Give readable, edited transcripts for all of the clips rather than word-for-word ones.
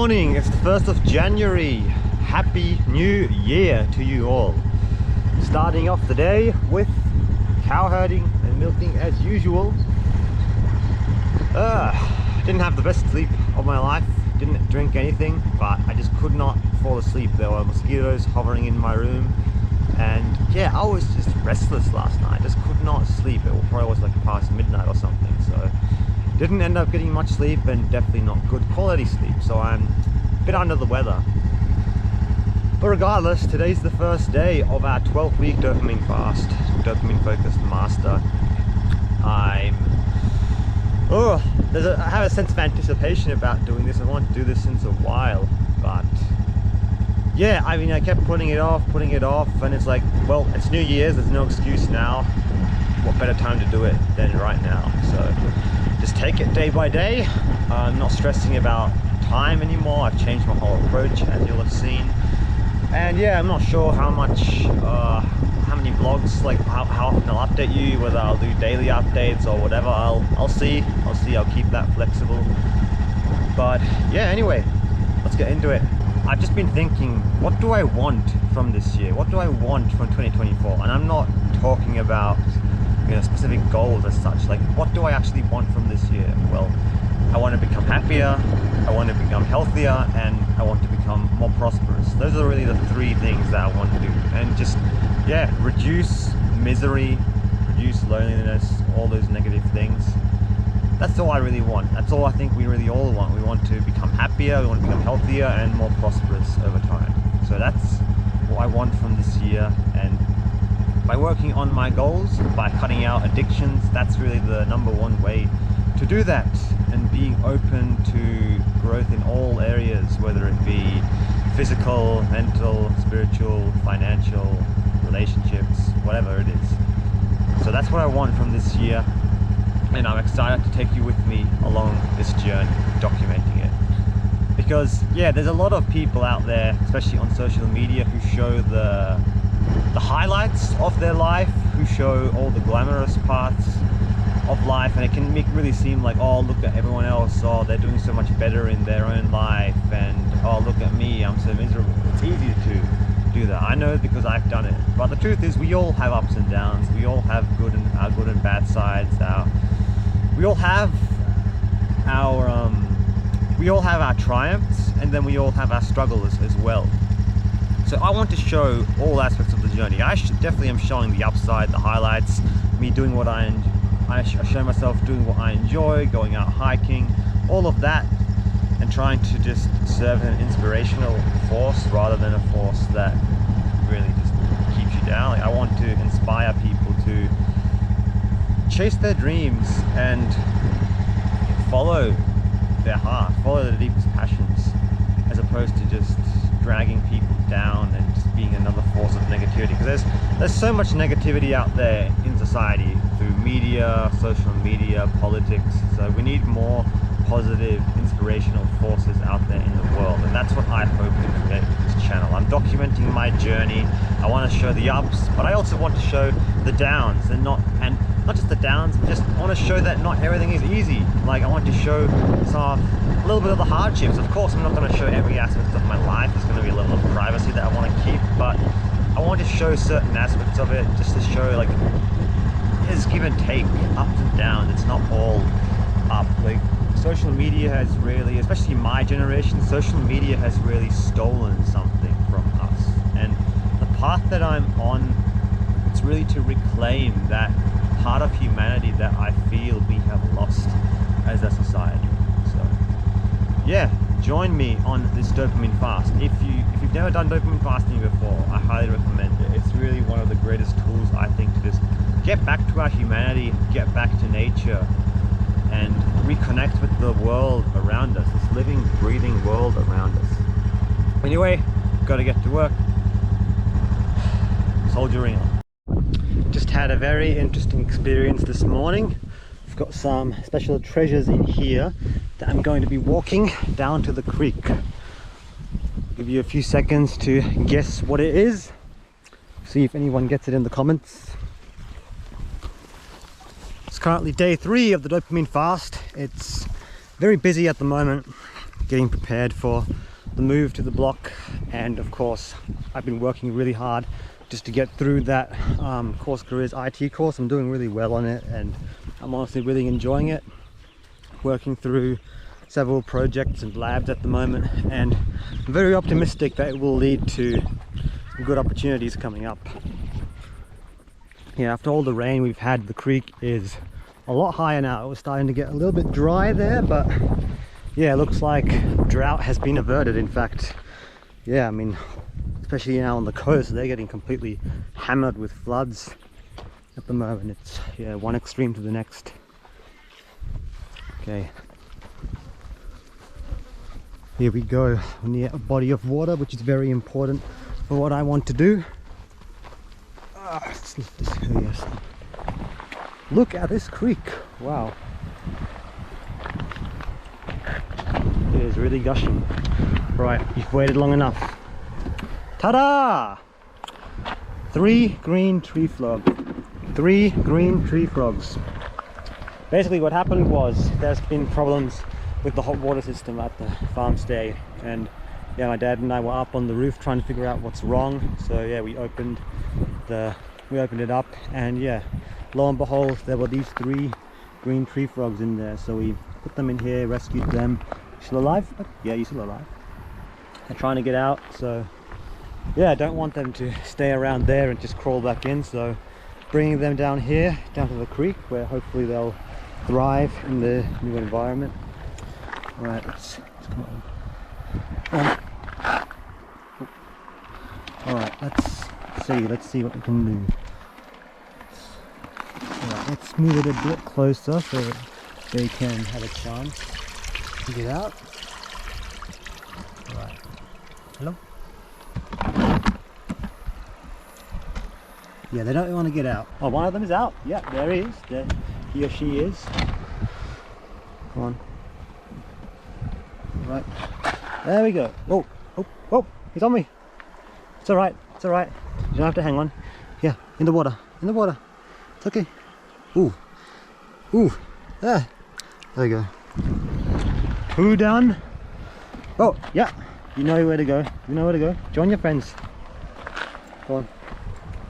morning, it's the 1st of January. Happy New Year to you all. Starting off the day with cow herding and milking as usual. Didn't have the best sleep of my life, didn't drink anything, but I just could not fall asleep. There were mosquitoes hovering in my room, and yeah, I was just restless last night. I just could not sleep. It probably was like past midnight or something, so didn't end up getting much sleep, and definitely not good quality sleep, so I'm a bit under the weather. But regardless, today's the first day of our 12-week dopamine fast, Dopamine Focused Master. I have a sense of anticipation about doing this. I wanted to do this since a while, but yeah, I mean, I kept putting it off, and it's like, well, it's New Year's, there's no excuse now. What better time to do it than right now? So just take it day by day. I'm not stressing about time anymore. I've changed my whole approach, as you'll have seen. And yeah, I'm not sure how many vlogs, like how often I'll update you, whether I'll do daily updates or whatever. I'll see. I'll keep that flexible. But yeah, anyway, let's get into it. I've just been thinking, what do I want from this year? What do I want from 2024? And I'm not talking about, you know, specific goals as such. Like, what do I actually want from this year? Well, I want to become happier, I want to become healthier, and I want to become more prosperous. Those are really the three things that I want to do. And just, yeah, reduce misery, reduce loneliness, all those negative things. That's all I really want. That's all I think we really all want. We want to become happier, we want to become healthier and more prosperous over time. So that's what I want from this year. And by working on my goals, by cutting out addictions, that's really the #1 way to do that. And being open to growth in all areas, whether it be physical, mental, spiritual, financial, relationships, whatever it is. So that's what I want from this year. And I'm excited to take you with me along this journey, documenting it. Because yeah, there's a lot of people out there, especially on social media, who show the highlights of their life, who show all the glamorous parts of life, and it can make really seem like, oh, look at everyone else, oh, they're doing so much better in their own life, and oh, look at me, I'm so miserable. It's easy to do that, I know, because I've done it. But the truth is, we all have ups and downs. We all have good and bad sides. We all have our triumphs, and then we all have our struggles as well. So I want to show all aspects of the journey. I definitely am showing the upside, the highlights, me doing what I show myself doing what I enjoy, going out hiking, all of that, and trying to just serve an inspirational force rather than a force that really just keeps you down. Like, I want to inspire people to chase their dreams and follow their heart, follow their deepest passions, as opposed to just dragging people down and just being another force of negativity. Because there's so much negativity out there in society through media, social media, politics. So we need more positive, inspirational forces out there in the world, and that's what I hope to create with this channel. I'm documenting my journey. I want to show the ups, but I also want to show the downs, and not just the downs, but just I want to show that not everything is easy. Like, I want to show a little bit of the hardships. Of course, I'm not going to show every aspect of my life. There's going to be a level of privacy that I want to keep, but I want to show certain aspects of it, just to show, like, there's give and take, ups and downs. It's not all up. Like, social media has really, especially my generation, social media has really stolen something from us. And the path that I'm on, it's really to reclaim that part of humanity that I feel we have lost as a society. So yeah, join me on this dopamine fast. If you've never done dopamine fasting before, I highly recommend it. It's really one of the greatest tools, I think, to just get back to our humanity, get back to nature, and reconnect with the world around us, this living, breathing world around us. Anyway, gotta get to work. Soldiering on. Just had a very interesting experience this morning. I've got some special treasures in here that I'm going to be walking down to the creek. Give you a few seconds to guess what it is. See if anyone gets it in the comments. It's currently day 3 of the dopamine fast. It's very busy at the moment. getting prepared for the move to the block. And of course, I've been working really hard just to get through that course careers IT course. I'm doing really well on it, and I'm honestly really enjoying it. Working through several projects and labs at the moment, and I'm very optimistic that it will lead to some good opportunities coming up. Yeah, after all the rain we've had, the creek is a lot higher now. It was starting to get a little bit dry there, but yeah, it looks like drought has been averted. In fact, yeah, I mean, especially now on the coast, they're getting completely hammered with floods at the moment. It's, yeah, one extreme to the next. Okay, here we go, near a body of water, which is very important for what I want to do. Let's lift this here, yes. Look at this creek, wow. It is really gushing. Right, you've waited long enough. Ta-da! 3 green tree frogs. 3 green tree frogs. Basically what happened was there's been problems with the hot water system at the farm stay, and yeah, my dad and I were up on the roof trying to figure out what's wrong. So yeah, we opened it up, and yeah, lo and behold, there were these 3 green tree frogs in there. So we put them in here, rescued them. Still alive? Yeah, you're still alive. They're trying to get out, so yeah, I don't want them to stay around there and just crawl back in. So bringing them down here, down to the creek, where hopefully they'll thrive in the new environment. All right, let's come on. All right, let's see what we can do. All right, let's move it a bit closer so that they can have a chance to get out. All right, hello. Yeah, they don't want to get out. Oh, one of them is out. Yeah, there he is. There he or she is. Come on. Right, there we go. Oh, oh, oh, he's on me. It's all right, it's all right. You don't have to hang on. Yeah, in the water, in the water. It's okay. Ooh, ooh, there. There you go. 2 down. Oh, yeah, you know where to go. You know where to go. Join your friends. Go on,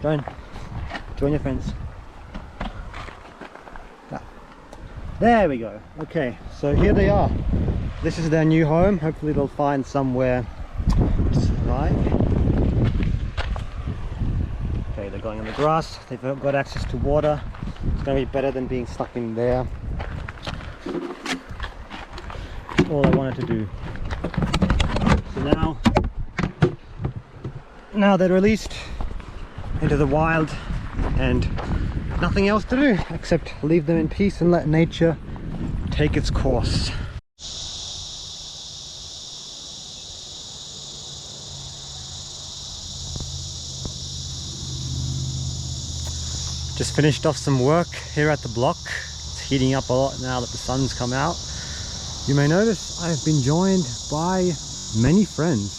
join your friends. Yeah. There we go. Okay, so here they are. This is their new home. Hopefully they'll find somewhere to survive. Okay, they're going in the grass. They've got access to water. It's going to be better than being stuck in there. That's all I wanted to do. So now they're released into the wild, and nothing else to do except leave them in peace and let nature take its course. Just finished off some work here at the block. It's heating up a lot now that the sun's come out. You may notice I've been joined by many friends.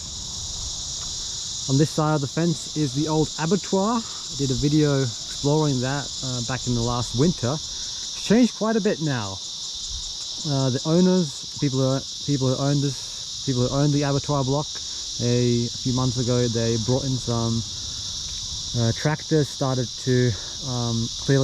On this side of the fence is the old abattoir. I did a video exploring that back in the last winter. It's changed quite a bit now. The owners, people who own the abattoir block, a few months ago they brought in some tractors, started to clear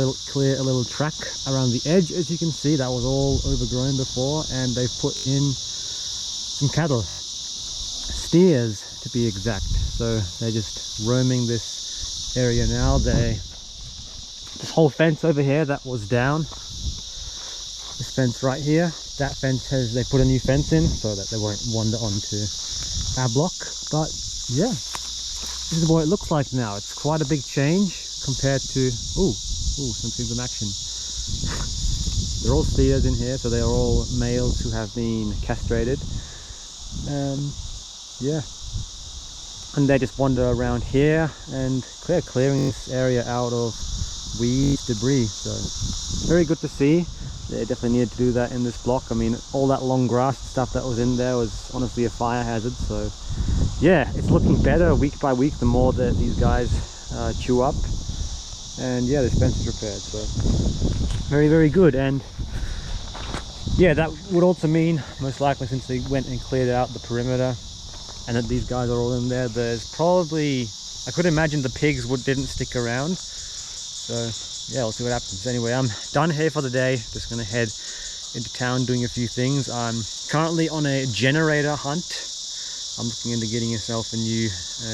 a little track around the edge. As you can see, that was all overgrown before, and they've put in some cattle, steers to be exact. So they're just roaming this area now. This whole fence over here that was down, this fence right here, that fence they put a new fence in so that they won't wander onto our block. But yeah, this is what it looks like now. It's quite a big change compared to, some action. They're all steers in here, so they're all males who have been castrated. Yeah, and they just wander around here and clearing this area out of weeds, debris. So very good to see. They definitely needed to do that in this block. I mean, all that long grass stuff that was in there was honestly a fire hazard. So yeah, it's looking better week by week the more that these guys chew up. And yeah, this fence is repaired, so very, very good. And yeah, that would also mean, most likely, since they went and cleared out the perimeter and that these guys are all in there, there's probably, I could imagine the pigs didn't stick around. So yeah, we'll see what happens. Anyway, I'm done here for the day. Just gonna head into town doing a few things. I'm currently on a generator hunt. I'm looking into getting yourself a new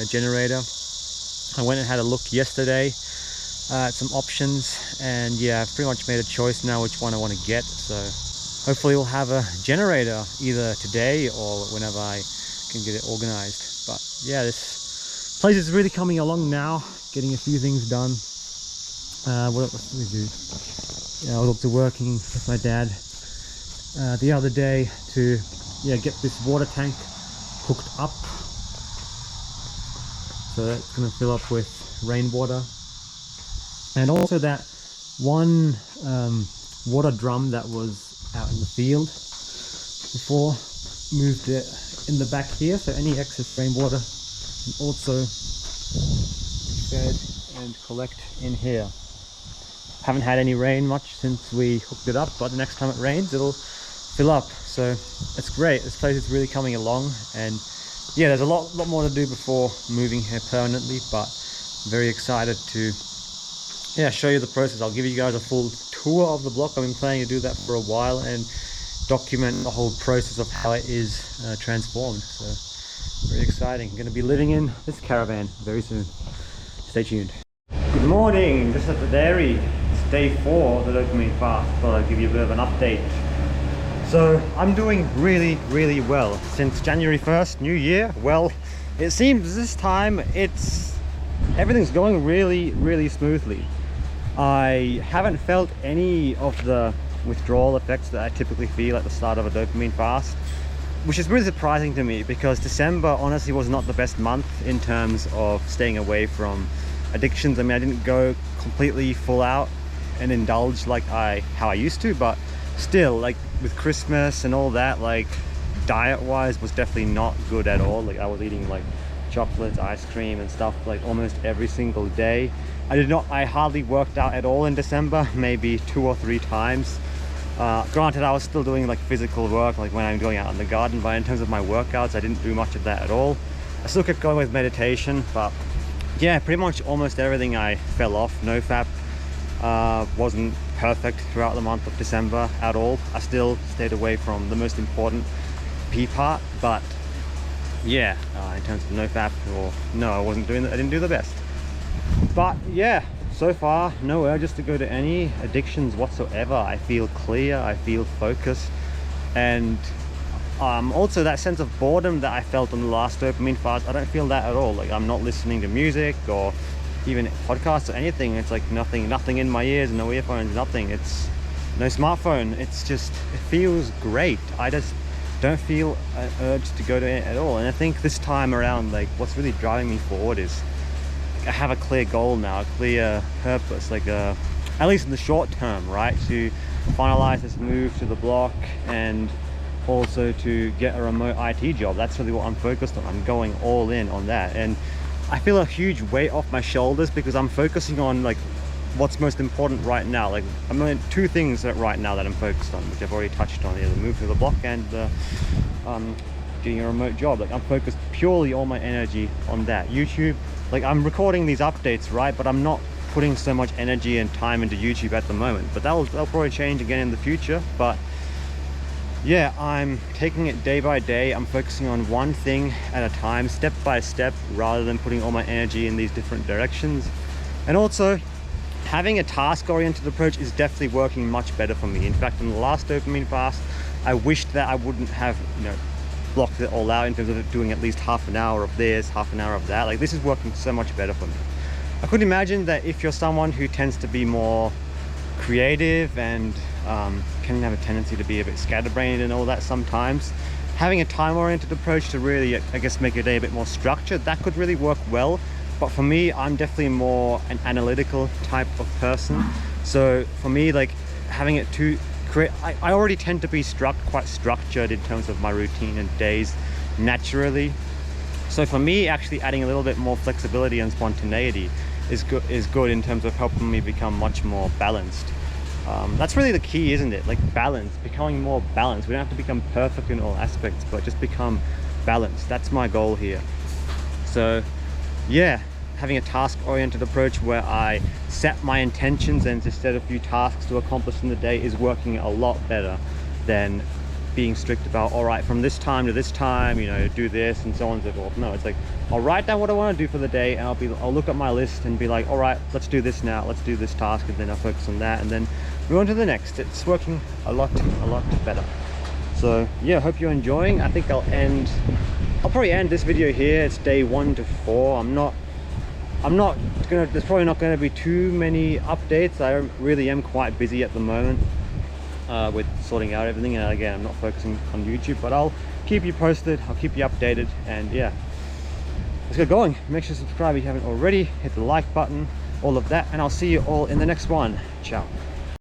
generator. I went and had a look yesterday at some options, and yeah, I've pretty much made a choice now which one I want to get. So hopefully we'll have a generator either today or whenever I can get it organized. But yeah, this place is really coming along now, getting a few things done. What else did we do? Yeah, I was also working with my dad the other day to get this water tank hooked up. So that's going to fill up with rainwater. And also that one water drum that was out in the field before, moved it in the back here, so any excess rainwater can also be fed and collect in here. Haven't had any rain much since we hooked it up, but the next time it rains it'll fill up, so it's great. This place is really coming along, and yeah, there's a lot more to do before moving here permanently, but I'm very excited to show you the process. I'll give you guys a full tour of the block. I've been planning to do that for a while and document the whole process of how it is transformed. So very exciting. I'm going to be living in this caravan very soon. Stay tuned. Good morning, just at the dairy. It's day 4 of the dopamine fast. Thought I'd give you a bit of an update. So I'm doing really well since January 1st, new year. Well, it seems this time everything's going really smoothly. I haven't felt any of the withdrawal effects that I typically feel at the start of a dopamine fast, which is really surprising to me because December honestly was not the best month in terms of staying away from addictions. I mean, I didn't go completely full out and indulge like how I used to, but still, like with Christmas and all that, like diet wise was definitely not good at all. Like I was eating like chocolates, ice cream and stuff like almost every single day. I hardly worked out at all in December, maybe 2 or 3 times. Granted, I was still doing like physical work, like when I'm going out in the garden, but in terms of my workouts, I didn't do much of that at all. I still kept going with meditation, but yeah, pretty much almost everything I fell off. NoFap wasn't perfect throughout the month of December at all. I still stayed away from the most important P part, but yeah, in terms of NoFap, I didn't do the best. But yeah, so far no urges to go to any addictions whatsoever. I feel clear, I feel focused, and also that sense of boredom that I felt on the last dopamine fast, I don't feel that at all. Like I'm not listening to music or even podcasts or anything. It's like nothing in my ears, no earphones, nothing. It's no smartphone. It's just, it feels great. I just don't feel an urge to go to it at all. And I think this time around, like what's really driving me forward is I have a clear goal now, a clear purpose, like at least in the short term, right? To finalize this move to the block and also to get a remote IT job. That's really what I'm focused on. I'm going all in on that, and I feel a huge weight off my shoulders because I'm focusing on like what's most important right now. Like I'm doing 2 things right now that I'm focused on, which I've already touched on, the move to the block and getting a remote job. Like I'm focused purely all my energy on that. YouTube, like I'm recording these updates, right, but I'm not putting so much energy and time into YouTube at the moment, but that'll probably change again in the future. But yeah, I'm taking it day by day. I'm focusing on one thing at a time, step by step, rather than putting all my energy in these different directions. And also having a task-oriented approach is definitely working much better for me. In fact, in the last dopamine fast, I wished that I wouldn't have blocked it all out in terms of doing at least half an hour of this, half an hour of that. Like this is working so much better for me. I could imagine that if you're someone who tends to be more creative and can have a tendency to be a bit scatterbrained and all that sometimes, having a time-oriented approach to really, I guess, make your day a bit more structured, that could really work well. But for me, I'm definitely more an analytical type of person. So for me, like having it to create, I already tend to be quite structured in terms of my routine and days naturally. So for me, actually adding a little bit more flexibility and spontaneity is good in terms of helping me become much more balanced. That's really the key, isn't it? Like balance, becoming more balanced. We don't have to become perfect in all aspects, but just become balanced. That's my goal here. So yeah, having a task-oriented approach where I set my intentions and just set a few tasks to accomplish in the day is working a lot better than being strict about, all right, from this time to this time, you know, do this and so on and so forth. No, it's like, I'll write down what I want to do for the day, and I'll look at my list and be like, all right, let's do this now, let's do this task, and then I'll focus on that and then move on to the next. It's working a lot better. So yeah, hope you're enjoying. I think I'll probably end this video here. It's day 1 to 4. There's probably not going to be too many updates. I really am quite busy at the moment with sorting out everything, and again, I'm not focusing on YouTube, but I'll keep you posted, I'll keep you updated, and yeah, let's get going. Make sure to subscribe if you haven't already, hit the like button, all of that, and I'll see you all in the next one. Ciao.